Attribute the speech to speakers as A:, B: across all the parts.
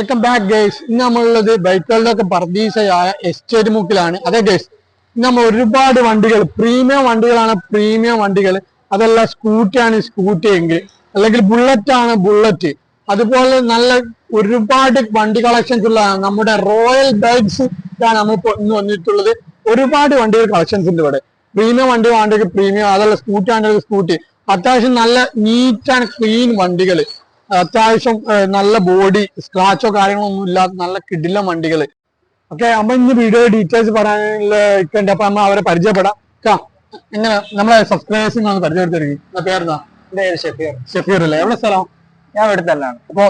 A: Welcome back guys. ഇന്ന് നമ്മളുള്ളത് ബൈക്കുകളുടെ ഒക്കെ പർദീസയായ എസ്റ്റേറ്റ് മുക്കിലാണ്. അതെ ഗൈസ്, ഇന്ന് നമ്മൾ ഒരുപാട് വണ്ടികൾ, പ്രീമിയം വണ്ടികളാണ് പ്രീമിയം വണ്ടികൾ. അതല്ല സ്കൂട്ടിയാണ് സ്കൂട്ടി എങ്കിൽ, അല്ലെങ്കിൽ ബുള്ളറ്റ് ആണ് ബുള്ളറ്റ്, അതുപോലെ നല്ല ഒരുപാട് വണ്ടി കളക്ഷൻസ് ഉള്ളതാണ്. നമ്മുടെ റോയൽ ബൈക്സ് ആണ് നമ്മൾ ഇന്ന് വന്നിട്ടുള്ളത്. ഒരുപാട് വണ്ടികൾ കളക്ഷൻസ് ഉണ്ട് ഇവിടെ. പ്രീമിയം വണ്ടി വേണ്ടെങ്കിൽ പ്രീമിയം, അതല്ല സ്കൂട്ടി വേണ്ടെങ്കിൽ സ്കൂട്ടി. അത്യാവശ്യം നല്ല നീറ്റ് ആൻഡ് ക്ലീൻ വണ്ടികൾ, അത്യാവശ്യം നല്ല ബോഡി സ്ക്രാച്ചോ കാര്യങ്ങളോ ഒന്നും ഇല്ലാത്ത നല്ല കിടില വണ്ടികൾ. ഓക്കെ, അപ്പൊ ഇന്ന് വീഡിയോ ഡീറ്റെയിൽസ് പറയാനുള്ള ഇട്ടുണ്ട്. അപ്പൊ നമ്മൾ അവരെ പരിചയപ്പെടാം. എങ്ങനെ നമ്മളെ സബ്സ്ക്രൈബേഴ്സിന് ഒന്ന് പരിചയപ്പെടുത്തിരിക്കും. പേരെന്താ? ഷെഫീർ അല്ലേ? എവിടെ സ്ഥലം?
B: ഞാൻ ഇവിടെ തന്നെയാണ്.
A: അപ്പൊ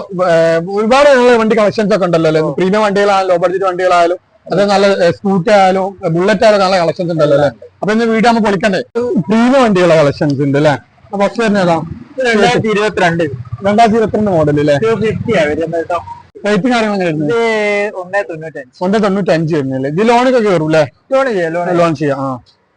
A: ഒരുപാട് വണ്ടി കളക്ഷൻസ് ഒക്കെ ഉണ്ടല്ലോ അല്ലെ? പ്രീമിയം വണ്ടികളായാലും ലോ ബഡ്ജറ്റ് വണ്ടികളായാലും അത് നല്ല സ്കൂട്ടി ആയാലും ബുള്ളറ്റ് ആയാലും നല്ല കളക്ഷൻസ് ഉണ്ടല്ലോ അല്ലെ? അപ്പൊ ഇന്ന് വീഡിയോ നമ്മൾ പൊളിക്കണ്ടേ? പ്രീമിയം വണ്ടികളുടെ കളക്ഷൻസ് ഉണ്ട് അല്ലെ? ഫസ്റ്റ് വരുന്ന ഏതാ? 2022 മോഡൽ അല്ലേ?
B: 250
A: റേറ്റ് കാര്യങ്ങൾ
B: ഇത്
A: 1.95 വരുന്നില്ലേ? ഇത് ലോണൊക്കെ കയറും അല്ലേ? ലോൺ ചെയ്യാം.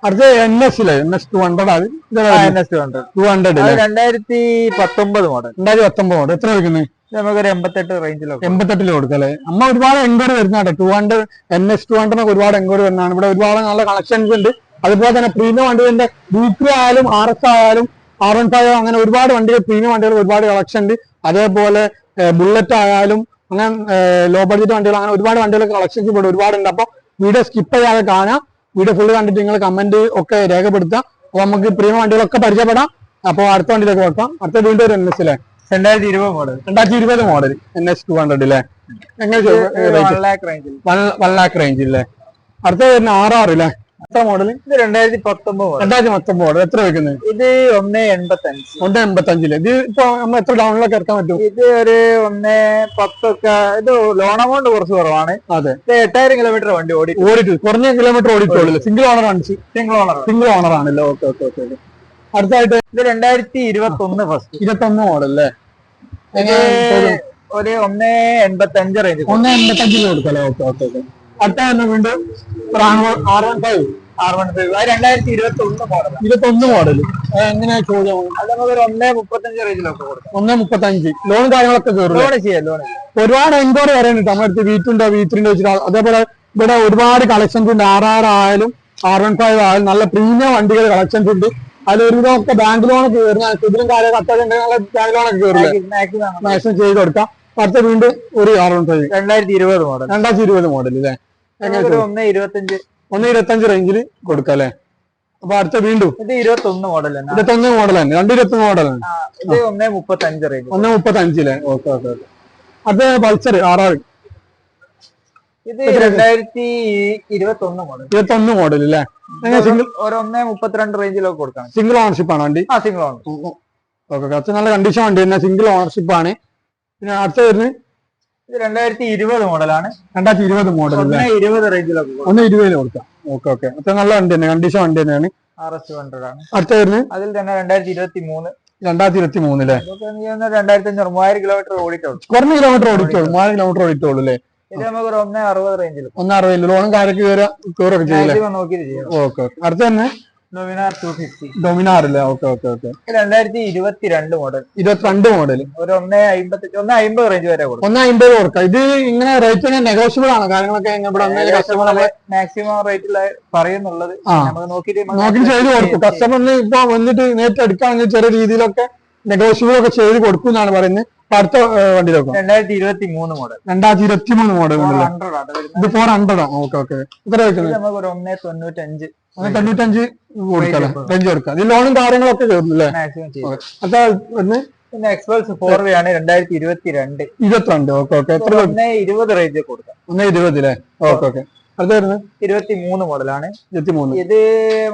A: അടുത്ത NS 200 200
B: 2019 മോഡൽ.
A: 2019 മോഡൽ. എത്ര വെക്കുന്നത്?
B: നമുക്കൊരു 88 റേഞ്ചിലൊക്കെ
A: 88 കൊടുക്കാം അല്ലെ? അമ്മ ഒരുപാട് എൻക്വയറി വരുന്നുണ്ട്. 200 NS 200 ഒരുപാട് എൻക്വയറി വരുന്നതാണ്. ഇവിടെ ഒരുപാട് നല്ല കളക്ഷൻസ് ഉണ്ട്. അതുപോലെ തന്നെ പ്രീമിയം വണ്ടികളുടെ ഡൂക്രി ആയാലും RS ആയാലും R15 അങ്ങനെ ഒരുപാട് വണ്ടികൾ, പ്രീമിയം വണ്ടികൾ ഒരുപാട് കളക്ഷൻ ഉണ്ട്. അതേപോലെ ബുള്ളറ്റ് ആയാലും അങ്ങനെ ലോ ബഡ്ജറ്റ് വണ്ടികൾ, അങ്ങനെ ഒരുപാട് വണ്ടികളൊക്കെ കളക്ഷൻസ് ഇവിടെ ഒരുപാടുണ്ട്. അപ്പൊ വീഡിയോ സ്കിപ്പ് ചെയ്യാതെ കാണാം. വീഡിയോ ഫുള്ള് കണ്ടിട്ട് നിങ്ങൾ കമന്റ് ഒക്കെ രേഖപ്പെടുത്താം. അപ്പൊ നമുക്ക് പ്രീമിയം വണ്ടികളൊക്കെ പരിചയപ്പെടാം. അപ്പൊ അടുത്ത വണ്ടിയിലേക്ക് നോക്കാം. അടുത്ത വീണ്ടും ഒരു NS അല്ലേ?
B: 2020 മോഡൽ.
A: 2020 മോഡൽ NS 200 അല്ലേ? എങ്ങനെ 1 lakh റേഞ്ച് അല്ലേ? അടുത്ത വരുന്ന RR അല്ലേ? എത്ര മോഡൽ?
B: ഇത് 2019
A: മോഡൽ. എത്ര വെക്കുന്നത്?
B: ഇത് 1.85.
A: ഇത് ഇപ്പൊ നമ്മൾ എത്ര ഡൗണിലൊക്കെ ഇറക്കാൻ പറ്റും?
B: ഇത് ഒരു 1.10 ഒക്കെ. ഇത് ലോൺ എമൗണ്ട് കുറച്ച് കുറവാണ്.
A: അതെ,
B: 8000 കിലോമീറ്റർ വണ്ടി
A: ഓടിട്ട് കുറഞ്ഞ കിലോമീറ്റർ ഓടിയിട്ടുള്ളൂ. സിംഗിൾ ഓണർ ആണ്. സിംഗിൾ ഓണർ ആണല്ലോ. Okay okay okay. അടുത്തായിട്ട്
B: ഇത് 2021 ഫസ്റ്റ്
A: 21 മോഡൽ അല്ലേ?
B: ഒരു 1.85 റേഞ്ച്.
A: 1.85 കൊടുക്കല്ലേ? Okay okay okay. അടുത്ത വീണ്ടും R15
B: 2021 മോഡൽ.
A: 21 മോഡൽ. എങ്ങനെയാ ചോദ്യം?
B: അത് നമുക്കൊരു 1.35 റേഞ്ചിലൊക്കെ കൊടുക്കാം.
A: 1.35. ലോൺ കാര്യങ്ങളൊക്കെ കയറും.
B: ലോൺ ചെയ്യാം.
A: ഒരുപാട് എൻക്വയറി വരാനുണ്ട് നമ്മുടെ അടുത്ത്. V2 V3 വെച്ചിട്ട്. അതേപോലെ ഇവിടെ ഒരുപാട് കളക്ഷൻസ് ഉണ്ട്. RR ആയാലും R15 ആയാലും നല്ല പ്രീമിയം വണ്ടികൾ കളക്ഷൻസ് ഉണ്ട്. അതിൽ ഒരുവിധമൊക്കെ ബാങ്ക് ലോണൊക്കെ കയറുന്ന ഇതിലും കാര്യമൊക്കെ അത്യാവശ്യം ബാങ്ക് ലോണൊക്കെ കയറില്ല. മാക്സിമം ചെയ്ത് കൊടുക്കാം. അടുത്ത വീണ്ടും ഒരു R15
B: 2020 മോഡൽ.
A: 2020 മോഡൽ അല്ലേ? 1.25 റേഞ്ചിൽ കൊടുക്കാം അല്ലെ? അപ്പൊ അടുത്ത വീണ്ടും
B: ഇത് 21 മോഡൽ തന്നെ.
A: 21 മോഡൽ തന്നെ. 2021 മോഡലാണ്.
B: ഇത് 1.35 റേഞ്ച്.
A: 1.35 അല്ലേ? Okay okay okay. അടുത്ത പൾസർ RR.
B: ഇത് 2021 മോഡൽ.
A: 21 മോഡൽ അല്ലേ? സിംഗിൾ
B: ഒരു 1.32 റേഞ്ചിലൊക്കെ കൊടുക്കാം.
A: സിംഗിൾ ഓണർഷിപ്പ് ആണ് വണ്ടി?
B: Single owner.
A: ഓക്കെ. കുറച്ച് നല്ല കണ്ടീഷൻ വണ്ടി തന്നെ. സിംഗിൾ ഓണർഷിപ്പ് ആണ്. പിന്നെ അടുത്ത വരുന്നത്
B: ഇത് 2020 മോഡലാണ്.
A: 2020 മോഡൽ
B: 1.20 റേഞ്ചിലൊക്കെ
A: 1.20 കൊടുക്കാം. Okay okay. അത്ര നല്ല വണ്ടി തന്നെ, കണ്ടീഷൻ വണ്ടി തന്നെയാണ്.
B: RS 200 ആണ്.
A: അടുത്ത വരുന്നത്
B: അതിൽ തന്നെ 2023
A: അല്ലേ?
B: 2500 കിലോമീറ്റർ ഓടിയിട്ടുള്ളൂ.
A: കുറഞ്ഞ കിലോമീറ്റർ ഓടിച്ചോളൂ. 3000 കിലോമീറ്റർ ഓടിച്ചോളൂ അല്ലേ?
B: ഇത് നമുക്ക് ഒരു 1.60 റേഞ്ചിൽ.
A: 1.60 ലോണും കാര്യമൊക്കെ കയറൊക്കെ ചെയ്യില്ലേ?
B: നോക്കിയിട്ട് ചെയ്യാം.
A: Okay okay. അടുത്ത തന്നെ
B: ഡൊമിനാർ 250.
A: ഡൊമിനാർ അല്ലേ? Okay okay okay.
B: 2022 model.
A: 22 model.
B: ഒരു 1.50 റേഞ്ച് വരെ കൊടുക്കും.
A: 1.50 കൊടുക്കാം. ഇത് ഇങ്ങനെ റേറ്റ് നെഗോഷ്യബിൾ ആണ്. കാര്യങ്ങളൊക്കെ
B: മാക്സിമം റേറ്റിൽ പറയുന്നുള്ളത് നമുക്ക് നോക്കിയിട്ട്
A: ചെയ്ത് കൊടുക്കും. കസ്റ്റമറിന് ഇപ്പൊ വന്നിട്ട് നേരിട്ട് എടുക്കുകയാണെങ്കിൽ ചെറിയ രീതിയിലൊക്കെ നെഗോഷ്യബിൾ ഒക്കെ ചെയ്ത് കൊടുക്കും എന്നാണ് പറയുന്നത്. അടുത്ത വണ്ടി നോക്കാം.
B: 2023 മോഡൽ.
A: 2023 മോഡൽ. ഇത് 400 ആണ്. Okay okay. എത്ര വെക്കുന്നത്?
B: നമുക്ക് ഒരു 1.95
A: കൊടുക്കാം. റേഞ്ച് കൊടുക്കാം. ഇത് ലോണും കാര്യങ്ങളൊക്കെ കയറുന്നു അല്ലേ?
B: പിന്നെ എക്സ്പൾസ് 4V ആണ്. 2022.
A: Okay okay. എത്ര?
B: 1.20 റേഞ്ച് കൊടുക്കാം.
A: 1.20 അല്ലേ? Okay okay. അടുത്ത വരുന്നത്
B: 23 മോഡലാണ്.
A: 23.
B: ഇത്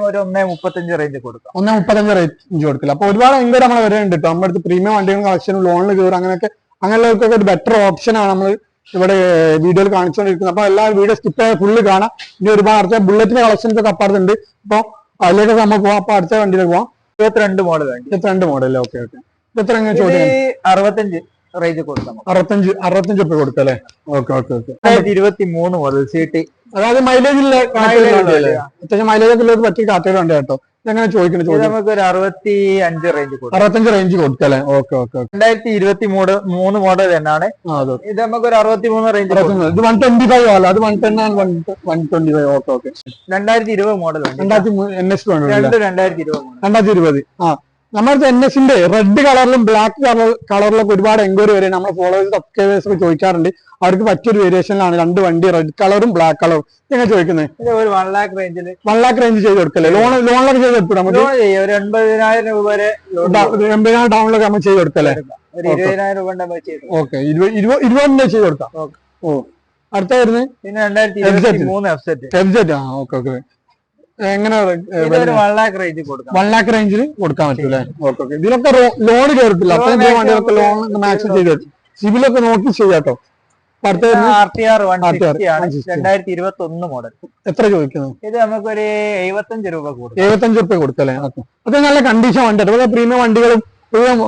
B: ഒരു 1.35 റേഞ്ച് കൊടുക്കാം.
A: 1.35 റേഞ്ച് കൊടുക്കില്ല. അപ്പൊ ഒരുപാട് എങ്കിലും നമ്മളെ വരുന്നുണ്ട് കേട്ടോ. നമ്മുടെ അടുത്ത് പ്രീമിയം വണ്ടികളും കളക്ഷനും ലോണിൽ കയറും. അങ്ങനെയുള്ളവർക്കൊക്കെ ഒരു ബെറ്റർ ഓപ്ഷൻ ആണ് നമ്മൾ ഇവിടെ വീഡിയോയിൽ കാണിച്ചുകൊണ്ടിരിക്കുന്നത്. അപ്പൊ എല്ലാ വീഡിയോ സ്കിപ്പ് ചെയ്യാൻ ഫുള്ള് കാണാം. ഇനി ഒരുപാട് അടുത്ത ബുള്ളറ്റിന്റെ കളക്ഷൻസ് ഒക്കെ അപ്പുറത്തുണ്ട്. അപ്പൊ അതിലേക്ക് നമ്മൾ പോവാം. അപ്പൊ അടുത്ത വണ്ടിയിലേക്ക് പോവാം.
B: 22 മോഡൽ.
A: 22 മോഡൽ. Okay okay. എത്ര ചോദ്യം?
B: 65. റേഞ്ച് കൊടുക്കാം.
A: 65 റുപ്യ കൊടുക്കാം അല്ലേ? Okay okay okay.
B: 2023 model CT,
A: അതായത് മൈലേജ് ഇല്ല, അത്യാവശ്യം മൈലേജ് ഒക്കെ ഉള്ളത് പറ്റിയ കാറ്റഗറി ഉണ്ട് കേട്ടോ. ഇതെങ്ങനെ ചോദിക്കണം?
B: നമുക്ക് ഒരു 65 റേഞ്ച് കൊടുക്കാം.
A: 65 റേഞ്ച് കൊടുക്കാം അല്ലേ? Okay okay okay.
B: 2023 മോഡൽ തന്നെയാണ് ഇത്. നമുക്ക് ഒരു 63 റേഞ്ച്.
A: ഇത് 125 അല്ല, അത് 110 ആണ്. 125. Okay okay.
B: 2020 മോഡൽ.
A: 2020. ആ, നമ്മുടെ NS-ന്റെ റെഡ് കളറിലും ബ്ലാക്ക് കളറിലൊക്കെ ഒരുപാട് എൻക്വയറി വരെ നമ്മുടെ ഫോളോവേഴ്സ് സബ്സ്ക്രൈബേഴ്സ് ഒക്കെ ചോദിക്കാറുണ്ട്. അവർക്ക് പറ്റിയൊരു വേരിയേഷനിലാണ് 2 വണ്ടി, റെഡ് കളറും ബ്ലാക്ക് കളറും. എങ്ങനെ ചോദിക്കുന്നത്?
B: 1 ലാഖ് റേഞ്ചിൽ
A: 1 ലാഖ് റേഞ്ച് ചെയ്ത് കൊടുക്കല്ലേ? ലോണിലൊക്കെ ചെയ്ത് കൊടുക്കും നമുക്ക്?
B: ഒരു 80,000 രൂപ വരെ
A: 80,000 ഡൗണിലൊക്കെ നമ്മൾ ചെയ്ത് കൊടുക്കല്ലേ?
B: ഒരു 20,000 രൂപ
A: ഓക്കെ, 20 ചെയ്ത് കൊടുക്കാം. ഓ, അടുത്തായിരുന്നു
B: പിന്നെ 2023 FZ.
A: ആ, ഓക്കെ ഓക്കെ. എങ്ങനെ
B: 1 ലാഖ് റേഞ്ച് കൊടുക്കാം.
A: 1 ലാഖ് റേഞ്ചിൽ കൊടുക്കാൻ പറ്റൂലേ? Okay okay. ഇതിലൊക്കെ ലോൺ കയറത്തില്ല, അത്രയും വണ്ടികളൊക്കെ ലോൺ മാക്സിമം ചെയ്ത് തരും. സിബിലൊക്കെ നോക്കി ചെയ്യാട്ടോ.
B: RTR 160 ആണ്, 2021 മോഡൽ.
A: എത്ര ചോദിക്കുന്നത്?
B: ഇത് നമുക്കൊരു 75 രൂപ കൊടുക്കും.
A: 75 റുപ്യ കൊടുക്കല്ലേ? അത് നല്ല കണ്ടീഷൻ വണ്ടി. അതുപോലെ പ്രീമിയം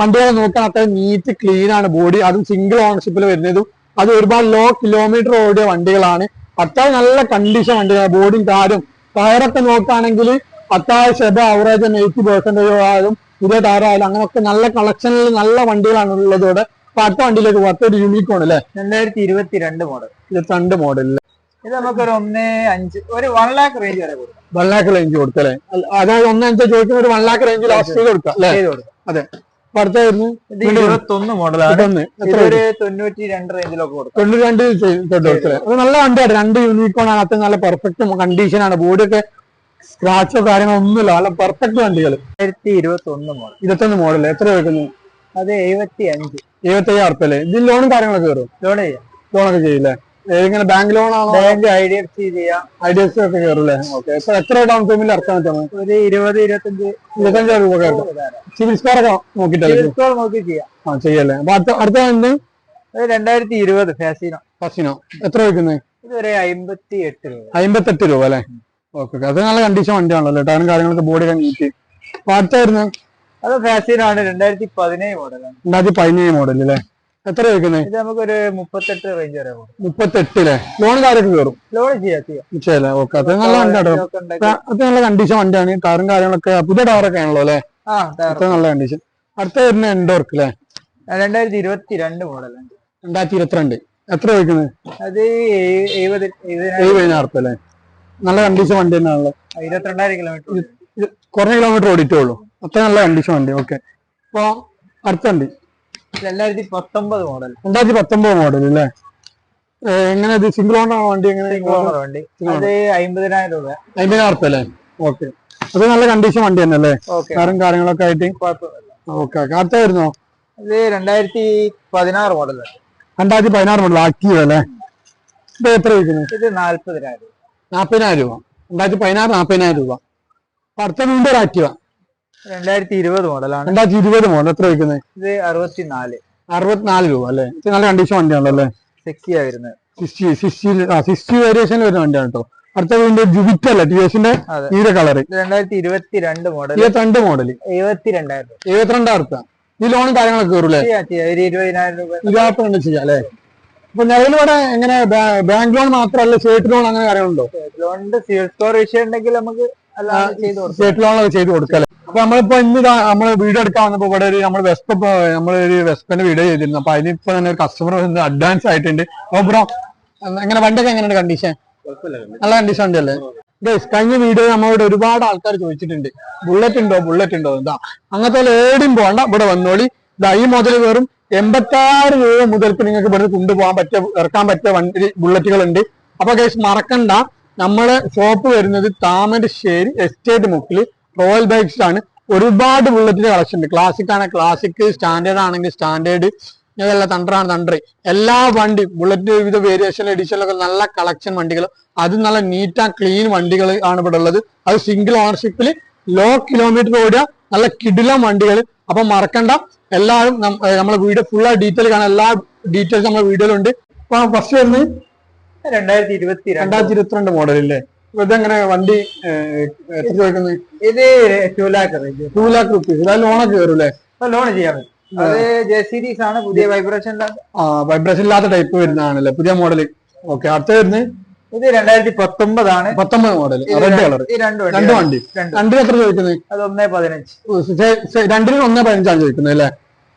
A: വണ്ടികളെ നോക്കാൻ അത്ര നീറ്റ് ക്ലീൻ ആണ് ബോഡി. അതും സിംഗിൾ ഓണർഷിപ്പിൽ വരുന്നതും അത് ഒരുപാട് ലോ കിലോമീറ്റർ ഓടിയ വണ്ടികളാണ്. അത്യാവശ്യം നല്ല കണ്ടീഷൻ വണ്ടികളാണ്. ബോഡിയും കാരും ടയറൊക്കെ നോക്കുകയാണെങ്കിൽ അത്യാവശ്യം ആവറേജ് 80% ആയാലും പുതിയ ടയറായാലും അങ്ങനെയൊക്കെ നല്ല കളക്ഷനിൽ നല്ല വണ്ടികളാണ് ഉള്ളതോടെ. അപ്പൊ അടുത്ത വണ്ടിയിലേക്ക് ഒരു യൂണിക്കോൺ അല്ലേ?
B: 2022 മോഡൽ.
A: 22 മോഡലില്
B: ഇത് നമുക്കൊരു 1.5 ഒരു 1 ലാഖ് റേഞ്ച് വരെ കൊടുക്കാം.
A: 1 ലാഖ് റേഞ്ച് കൊടുക്കല്ലേ? അതായത് 1.5 ചോദിക്കുന്ന ഒരു 1 ലാഖ് റേഞ്ച് ലാസ്റ്റ് ചെയ്ത് കൊടുക്കാം അല്ലേ? അതെ. അടുത്തായിരുന്നു
B: 21 മോഡലാണ്. ഒരു 92 റേഞ്ചിലൊക്കെ കൊടുക്കും.
A: 92 അത് നല്ല വണ്ടിയാണ്. 2 യൂണിക്കോൺ ആണ്. അത്ര നല്ല പെർഫെക്റ്റ് കണ്ടീഷനാണ്. ബോഡിയൊക്കെ സ്ക്രാച്ചോ കാര്യങ്ങളോ ഒന്നുമില്ല. നല്ല പെർഫെക്റ്റ് വണ്ടികൾ.
B: 2021 മോഡൽ.
A: 21 മോഡൽ. എത്ര ചോദിക്കുന്നു?
B: അത്
A: 75,000 റുപ്യ അല്ലേ? ഇതിൽ ലോണും കാര്യങ്ങളൊക്കെ കയറും? ലോണൊക്കെ ചെയ്യില്ലേ? ഇങ്ങനെ ബാങ്ക് ലോൺ ആണോ?
B: ബാങ്ക് IDFC ചെയ്യാം.
A: IDFC ഒക്കെ കയറും അല്ലേ? ഓക്കെ. എത്ര ഡൗൺ പേയ്മെന്റ് ഇറക്കാൻ പറ്റുമോ?
B: ഒരു
A: 25,000 രൂപ കയറും. സിവിൽ സ്കോർ ഒക്കെ നോക്കിട്ടല്ലേ?
B: നോക്കി ചെയ്യാം.
A: ആ, ചെയ്യല്ലേ? അപ്പൊ അടുത്ത
B: 2020 ഫാസിനോ.
A: എത്ര ചോദിക്കുന്നത്?
B: ഇതൊരു 58 രൂപ.
A: 58 രൂപ അല്ലേ? ഓക്കെ. അത് നല്ല കണ്ടീഷൻ വണ്ടിയാണല്ലോ. ടയറും കാര്യങ്ങളൊക്കെ ബോഡിയൊക്കെ നീറ്റ്. അപ്പൊ അടുത്തായിരുന്നു
B: അത് ഫാസിനോ ആണ്. 2017 മോഡലാണ്.
A: 2017 മോഡൽ അല്ലേ? എത്ര ചോദിക്കുന്നത്?
B: ഇത് നമുക്കൊരു 38 റേഞ്ച് വരെ പോകും.
A: 38 ലോൺ കാര്യമൊക്കെ കയറും?
B: ലോൺ ചെയ്യാം.
A: ഓക്കെ. അത് നല്ല വണ്ടിയാണോ? അത് നല്ല കണ്ടീഷൻ വണ്ടിയാണ്. ടയറും കാര്യങ്ങളൊക്കെ പുതിയ ടയറൊക്കെ ആണല്ലോ അല്ലേ? അത്ര നല്ല കണ്ടീഷൻ. അടുത്ത വരുന്ന എൻഡോർക്ക് അല്ലേ?
B: 2022 മോഡലാണ്.
A: 2022. എത്ര ചോദിക്കുന്നത്?
B: അത്
A: 70,000 റുപ്യ അല്ലേ? നല്ല കണ്ടീഷൻ വണ്ടി തന്നെയാണല്ലോ.
B: 22,000 കിലോമീറ്റർ.
A: കുറഞ്ഞ കിലോമീറ്റർ ഓടിയിട്ടേ ഉള്ളൂ. അത്ര നല്ല കണ്ടീഷൻ വണ്ടി. ഓക്കെ. അപ്പൊ അടുത്ത വണ്ടി
B: 2019 മോഡൽ.
A: 2019 മോഡൽ അല്ലേ? എങ്ങനെ ഇത് സിംഗിൾ ഓണർ വണ്ടി? എങ്ങനെ
B: വണ്ടി? അത് 50,000 രൂപ.
A: 50,000 റുപ്യ അല്ലേ? ഓക്കെ. അത് നല്ല കണ്ടീഷൻ വണ്ടി തന്നെ അല്ലേ? കാറും കാര്യങ്ങളൊക്കെ ആയിട്ട് ഓക്കെ. അടുത്ത വരുന്നോ?
B: ഇത് 2016 മോഡൽ.
A: 2016 മോഡൽ ആക്റ്റീവ് അല്ലേ? ഇത് എത്ര ചോദിക്കുന്നത്?
B: ഇത് 40,000.
A: 40,000 രൂപ. 2016 40,000 രൂപ. അടുത്ത വീണ്ടും ഒരു ആക്റ്റീവ
B: 2020 മോഡലാണ്.
A: 2020 മോഡൽ. എത്ര ചോദിക്കുന്നത്?
B: ഇത്
A: 64 രൂപ അല്ലേ? ഇത് നല്ല കണ്ടീഷൻ വണ്ടിയാണല്ലോ അല്ലേ?
B: 60 വരുന്നത്.
A: 60 വേരിയേഷനിൽ വരുന്ന വണ്ടിയാണ് കേട്ടോ. അടുത്ത വീണ്ടും ജുപിറ്റർ അല്ലേ? ടിവിഎസിന്റെ നീല കളർ.
B: 2022 മോഡൽ.
A: 22 മോഡൽ.
B: 72,000
A: റുപ്യ. ഈ ലോണും കാര്യങ്ങളൊക്കെ കയറൂലേ?
B: 20,000 രൂപ.
A: 22 ചെയ്യാം അല്ലേ? അപ്പൊ നിലവിലൂടെ എങ്ങനെ ബാങ്ക് ലോൺ മാത്രമല്ല സ്റ്റേറ്റ് ലോൺ അങ്ങനെ കാര്യങ്ങളുണ്ടോ?
B: ലോണിന്റെ സിവിൽ സ്കോർ വിഷയം ഉണ്ടെങ്കിൽ നമുക്ക്
A: സ്റ്റേറ്റ് ലോണൊക്കെ ചെയ്ത് കൊടുക്കല്ലേ? അപ്പൊ നമ്മളിപ്പോ ഇന്ന് നമ്മള് വീഡിയോ എടുക്കാൻ വന്നപ്പോ ഇവിടെ ഒരു നമ്മളൊരു വെസ്പന്റെ വീഡിയോ ചെയ്തിരുന്നു. അപ്പൊ അതിനിപ്പോ തന്നെ ഒരു കസ്റ്റമർ അഡ്വാൻസ് ആയിട്ടുണ്ട്. അപ്പൊ ബ്രോ എങ്ങനെ വണ്ടിയൊക്കെ എങ്ങനെയുണ്ട് കണ്ടീഷൻ? നല്ല കണ്ടീഷൻ ഉണ്ട് അല്ലേ? കഴിഞ്ഞ വീഡിയോ നമ്മളോട് ഒരുപാട് ആൾക്കാർ ചോദിച്ചിട്ടുണ്ട് ബുള്ളറ്റ് ഉണ്ടോ എന്താ അങ്ങനത്തെ ഏടിയും പോകണ്ട, ഇവിടെ വന്നോളി. ഈ മുതൽ വെറും 86 രൂപ മുതൽക്ക് നിങ്ങൾക്ക് ഇവിടെ കൊണ്ടുപോകാൻ ഇറക്കാൻ പറ്റിയ വണ്ടി ബുള്ളറ്റുകൾ ഉണ്ട്. അപ്പൊ ഗൈസ് മറക്കണ്ട, നമ്മളെ ഷോപ്പ് വരുന്നത് താമരശ്ശേരി എസ്റ്റേറ്റ് മുക്കിൽ റോയൽ ബൈക്സ് ആണ്. ഒരുപാട് ബുള്ളറ്റിന്റെ കളക്ഷൻ ഉണ്ട്. ക്ലാസിക് ആണ് ക്ലാസിക്, സ്റ്റാൻഡേർഡ് ആണെങ്കിൽ സ്റ്റാൻഡേർഡ്, ഇതല്ല തണ്ടറാണ് തണ്ടർ. എല്ലാ വണ്ടി ബുള്ളറ്റിന്റെ വിവിധ വേരിയേഷൻ എഡിഷനിലൊക്കെ നല്ല കളക്ഷൻ വണ്ടികൾ, അത് നല്ല നീറ്റ് ആൻഡ് ക്ലീൻ വണ്ടികൾ ആണ് ഇവിടെ ഉള്ളത്. അത് സിംഗിൾ ഓണർഷിപ്പിൽ ലോ കിലോമീറ്റർ ഓടിയ നല്ല കിടിലം വണ്ടികൾ. അപ്പൊ മറക്കണ്ട, എല്ലാവരും നമ്മളെ വീഡിയോ ഫുൾ ഡീറ്റെയിൽ കാണാൻ എല്ലാ ഡീറ്റെയിൽസ് നമ്മുടെ വീഡിയോയിലുണ്ട്. അപ്പൊ ഫസ്റ്റ് വരുന്നത് 2022 മോഡൽ അല്ലേ? ഇതെങ്ങനെ വണ്ടി എത്ര ചോദിക്കുന്നത്?
B: ഇത് 2 ലാഖ്
A: റുപ്പീസ്. ലോണൊക്കെ കയറും അല്ലേ?
B: ലോൺ ചെയ്യാൻ അത് ജെ സീരീസ് ആണ്, പുതിയ വൈബ്രേഷൻ.
A: വൈബ്രേഷൻ ഇല്ലാത്ത ടൈപ്പ് വരുന്നതാണല്ലേ പുതിയ മോഡല്. ഓക്കെ, അടുത്ത വരുന്നത്
B: ഇത് 2019 ആണ്.
A: 19 മോഡൽ റെഡ് കളർ.
B: ഈ രണ്ട്
A: വണ്ടി രണ്ടിന് എത്ര ചോദിക്കുന്നത്?
B: അത് 1.15.
A: രണ്ടിന് 1.15 ചോദിക്കുന്നത് അല്ലേ?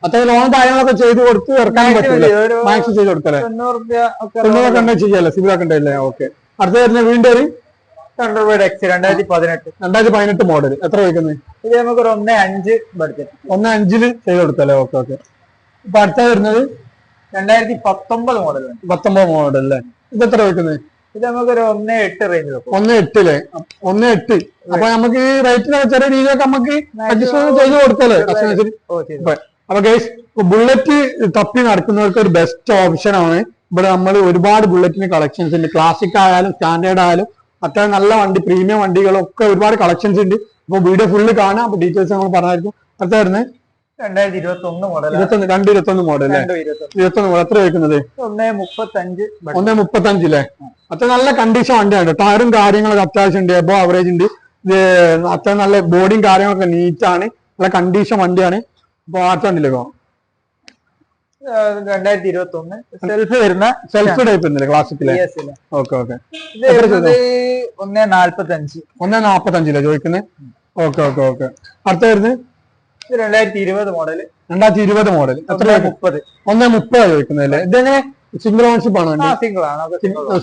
A: അത്ര ലോൺ കാര്യങ്ങളൊക്കെ ചെയ്ത് കൊടുത്ത് ഇറക്കാൻ പറ്റില്ല, മാക്സ് ചെയ്ത് കൊടുക്കല്ലേ? 90 കണ്ട ചെയ്യാല്ലേ, സിബിൽ ആക്കണ്ടല്ലേ? ഓക്കെ, അടുത്ത വരുന്ന വീണ്ടും ഒരു
B: തണ്ടർബേർഡ് X
A: 2018 മോഡൽ എത്ര ചോദിക്കുന്നത്?
B: ഇത് നമുക്ക് ഒരു 1.5 ബഡ്ജറ്റ്,
A: 1.5 ചെയ്ത് കൊടുക്കല്ലേ? Okay okay. ഇപ്പൊ അടുത്ത വരുന്നത്
B: 2019 മോഡൽ.
A: 19 മോഡൽ അല്ലേ? ഇത് എത്ര ചോദിക്കുന്നത്?
B: ഇത് നമുക്കൊരു 1.8 റേഞ്ച്.
A: 1.8 അല്ലേ? 1.8. അപ്പൊ നമുക്ക് ഈ റേറ്റിന് ചെറിയ രീതിയിലൊക്കെ നമുക്ക് അഡ്ജസ്റ്റ്മെന്റ് ചെയ്ത് കൊടുക്കല്ലേ? അപ്പൊ ഗൈസ്, ബുള്ളറ്റ് തപ്പി നടക്കുന്നവർക്ക് ഒരു ബെസ്റ്റ് ഓപ്ഷൻ ആണ്. ഇവിടെ നമ്മൾ ഒരുപാട് ബുള്ളറ്റിന് കളക്ഷൻസ് ഉണ്ട്. ക്ലാസിക് ആയാലും സ്റ്റാൻഡേർഡ് ആയാലും അത്രയും നല്ല വണ്ടി, പ്രീമിയം വണ്ടികളൊക്കെ ഒരുപാട് കളക്ഷൻസ് ഉണ്ട്. അപ്പൊ വീഡിയോ ഫുള്ള് കാണാം. അപ്പൊ ഡീറ്റെയിൽസ് നമ്മൾ പറഞ്ഞായിരിക്കും. അടുത്ത വരുന്നത്
B: 2021 മോഡൽ.
A: 2021 മോഡൽ അല്ലേ? 21 മോഡൽ എത്ര ചോദിക്കുന്നത്?
B: 1.35
A: അല്ലേ? അത്ര നല്ല കണ്ടീഷൻ വണ്ടിയാണ്. ടയറും കാര്യങ്ങളൊക്കെ അത്യാവശ്യം ഉണ്ട്, എബോ ആവറേജ് ഉണ്ട്. ഇത് അത്ര നല്ല ബോഡിയും കാര്യങ്ങളൊക്കെ നീറ്റാണ്, നല്ല കണ്ടീഷൻ വണ്ടിയാണ്. അപ്പൊ അടുത്ത വണ്ടിയിലേക്കോ?
B: 2021 സെൽഫ് വരുന്ന
A: സെൽഫ് ടൈപ്പ് വരുന്നില്ലേ ക്ലാസിക്കിലെ? Okay okay.
B: 1.45.
A: 1.45 ചോദിക്കുന്നത്? Okay okay okay. അടുത്ത വരുന്നത്
B: 2020 മോഡൽ.
A: 2020 മോഡൽ എത്ര? 1.30 ചോദിക്കുന്നത് അല്ലേ? ഇതെങ്ങനെ സിംഗിൾ ഓണർഷിപ്പ് ആണ്?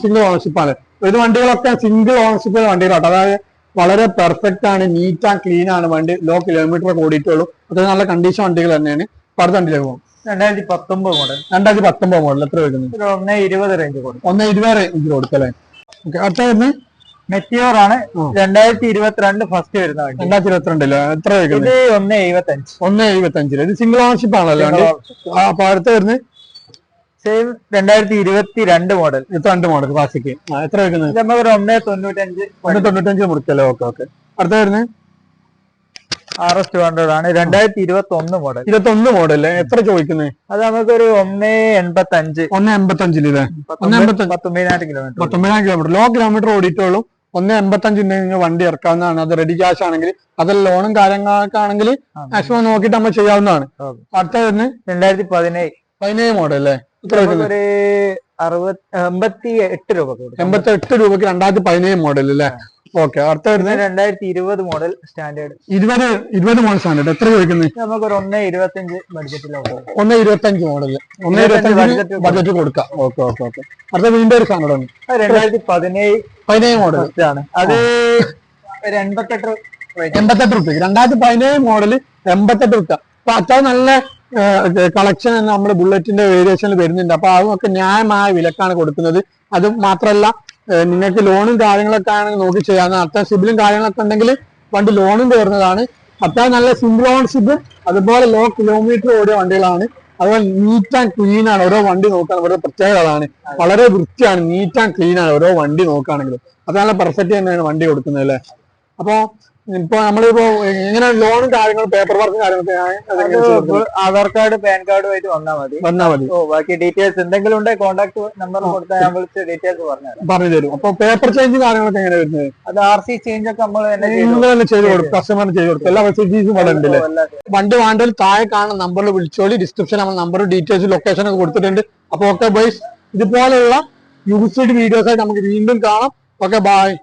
A: സിംഗിൾ ഓണർഷിപ്പ് ആണ്. ഇത് വണ്ടികളൊക്കെ സിംഗിൾ ഓണർഷിപ്പ് വണ്ടികളാട്ടോ. അതായത് വളരെ പെർഫെക്റ്റ് ആണ്, നീറ്റ് ആൻഡ് ക്ലീൻ ആണ് വണ്ടി. ലോ കിലോമീറ്റർ ഓടിയിട്ടുള്ളൂ. അത് നല്ല കണ്ടീഷൻ വണ്ടികൾ തന്നെയാണ്. അടുത്ത വണ്ടിയിലേക്ക് പോകും.
B: 2019 മോഡൽ.
A: 2019 മോഡൽ എത്ര ചോദിക്കുന്നത്?
B: 1.20 റേഞ്ച് കൊടുക്കും.
A: 1.20 റേഞ്ച് കൊടുക്കല്ലേ? ഓക്കെ. അടുത്ത വരുന്നത്
B: മെറ്റിയോർ ആണ്. 2022 ഫസ്റ്റ് വരുന്ന വണ്ടി.
A: 2022 അല്ലേ? എത്ര ചോദിക്കുന്നത്?
B: ഇത് 1.75.
A: 1.75. ഇത് സിംഗിൾ ഓണർഷിപ്പ് ആണല്ലോ വണ്ടി. അപ്പൊ അടുത്ത വരുന്നത്
B: സെയിം 2022 മോഡൽ.
A: 22 model classic. എത്ര ചോദിക്കുന്നത്?
B: നമുക്ക് 1.95.
A: 1.95 മുറിക്കല്ലേ? Okay okay. അടുത്ത വരുന്നത്
B: RS 200 ആണ്. 2021 മോഡൽ.
A: 21 മോഡൽ എത്ര ചോദിക്കുന്നത്?
B: അത് നമുക്കൊരു 1.85.
A: 1.85 അല്ലേ?
B: 19,000 കിലോമീറ്റർ.
A: 19,000 കിലോമീറ്റർ ലോ കിലോമീറ്റർ ഓടിയിട്ടുള്ളൂ. 1.85 ഉണ്ടെങ്കിൽ വണ്ടി ഇറക്കാവുന്നതാണ്. അത് റെഡി ക്യാഷ് ആണെങ്കിൽ, അത് ലോണും കാര്യങ്ങളൊക്കെ ആണെങ്കിൽ മാക്സിമം നോക്കിയിട്ട് നമ്മൾ ചെയ്യാവുന്നതാണ്. അടുത്ത വരുന്നത്
B: 2017
A: മോഡൽ അല്ലേ? എത്ര
B: ഒരു 88 രൂപ.
A: 88 രൂപക്ക് 2017 മോഡൽ അല്ലേ? ഓക്കെ. അടുത്ത വരുന്നത്
B: 2020 മോഡൽ സ്റ്റാൻഡേർഡ്.
A: 20 മോഡൽ സ്റ്റാൻഡേർഡ് എത്ര ചോദിക്കുന്നത്?
B: നമുക്കൊരു 1.25 ബഡ്ജറ്റിലാണ്.
A: 1.25 മോഡൽ. 1.25 ബഡ്ജറ്റ് കൊടുക്കാം. Okay okay okay. അടുത്ത വീണ്ടും ഒരു സ്റ്റാൻഡേർഡ് ആണ്.
B: 2017
A: മോഡൽ
B: ആണ്. അത് 88
A: രൂപ. 2017 മോഡൽ 88 രൂപ. അപ്പൊ അത്ര നല്ല കളക്ഷൻ നമ്മുടെ ബുള്ളറ്റിന്റെ വേരിയേഷനിൽ വരുന്നുണ്ട്. അപ്പൊ അതൊക്കെ ന്യായമായ വിലക്കാണ് കൊടുക്കുന്നത്. അത് മാത്രമല്ല, നിങ്ങൾക്ക് ലോണും കാര്യങ്ങളൊക്കെ ആണെങ്കിൽ നോക്കി ചെയ്യാവുന്ന, അത്ര സിബിലും കാര്യങ്ങളൊക്കെ ഉണ്ടെങ്കിൽ വണ്ടി ലോണും കയറുന്നതാണ്. അത്ര നല്ല സിംഗിൾ ഓണർഷിപ്പ്, അതുപോലെ ലോ കിലോമീറ്റർ ഓടിയ വണ്ടികളാണ്. അതുപോലെ നീറ്റ് ആൻഡ് ക്ലീൻ ആണ്. ഓരോ വണ്ടി നോക്കാൻ ഓരോ പ്രത്യേകത അതാണ്. വളരെ വൃത്തിയാണ്, നീറ്റ് ആൻഡ് ക്ലീൻ ആണ് ഓരോ വണ്ടി നോക്കുകയാണെങ്കിൽ. അത് നല്ല പെർഫെക്റ്റ് തന്നെയാണ് വണ്ടി കൊടുക്കുന്നത് അല്ലേ? അപ്പൊ ഇപ്പൊ നമ്മളിപ്പോ എങ്ങനെ ലോണും കാര്യങ്ങളും പേപ്പർ വർക്കും കാര്യങ്ങളൊക്കെ
B: ആധാർ കാർഡ് പാൻ കാർഡുമായിട്ട് വന്നാൽ മതി. ബാക്കി ഡീറ്റെയിൽസ് എന്തെങ്കിലും ഉണ്ടെങ്കിൽ കോൺടാക്ട് നമ്പർ കൊടുത്താൽ ഞാൻ വിളിച്ച് ഡീറ്റെയിൽസ് പറഞ്ഞു തരും.
A: അപ്പൊ പേപ്പർ ചേഞ്ച് കാര്യങ്ങളൊക്കെ എങ്ങനെ വരുന്നത്?
B: അത് RC ചേഞ്ച് ഒക്കെ നമ്മൾ
A: തന്നെ ചെയ്ത് കൊടുക്കും, കസ്റ്റമറിന് ചെയ്ത് കൊടുക്കും. എല്ലാ ഫെസിലിറ്റീസും ഇവിടെ ഉണ്ടല്ലേ? വണ്ടി വേണ്ടതിൽ താഴെ കാണുന്ന നമ്പറിൽ വിളിച്ചോളി. ഡിസ്ക്രിപ്ഷൻ നമ്മൾ നമ്പറും ഡീറ്റെയിൽസ് ലൊക്കേഷൻ ഒക്കെ കൊടുത്തിട്ടുണ്ട്. അപ്പൊ ഓക്കെ ബൈസ്, ഇതുപോലുള്ള യൂസ്ഡ് വീഡിയോസ് ആയിട്ട് നമുക്ക് വീണ്ടും കാണാം. Okay, by.